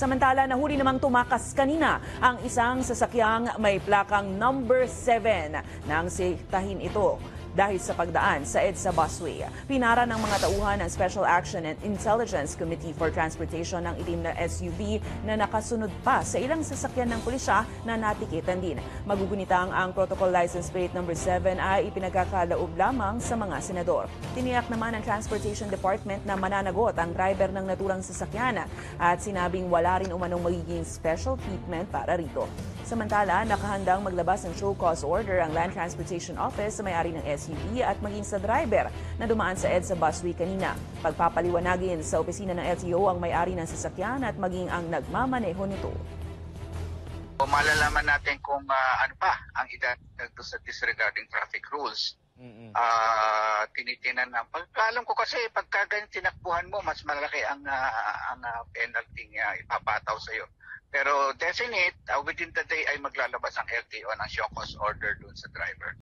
Samantala, nahuli namang tumakas kanina ang isang sasakyang may plakang number 7 nang sitahin ito dahil sa pagdaan sa EDSA busway. Pinara ng mga tauhan ng Special Action and Intelligence Committee for Transportation ng itim na SUV na nakasunod pa sa ilang sasakyan ng pulisya na natikitan din. Magugunitang ang protocol license plate number 7 ay ipinagkakalaob lamang sa mga senador. Tiniyak naman ng Transportation Department na mananagot ang driver ng naturang sasakyan at sinabing wala rin umanong magiging special treatment para rito. Samantala, nakahandang maglabas ng show cause order ang Land Transportation Office sa may-ari ng SUV at maging sa driver na dumaan sa EDSA busway kanina. Pagpapaliwanagin sa opisina ng LTO ang may-ari ng sasakyan at maging ang nagmamaneho nito. Malalaman natin kung ano pa ang idadagdag sa disregarding traffic rules. Tinitinan na. Alam ko kasi pagka ganyan tinakbuhan mo, mas malaki ang penalty ipapataw sa iyo. Pero definite, within the day ay maglalabas ang LTO ng show cause order dun sa driver.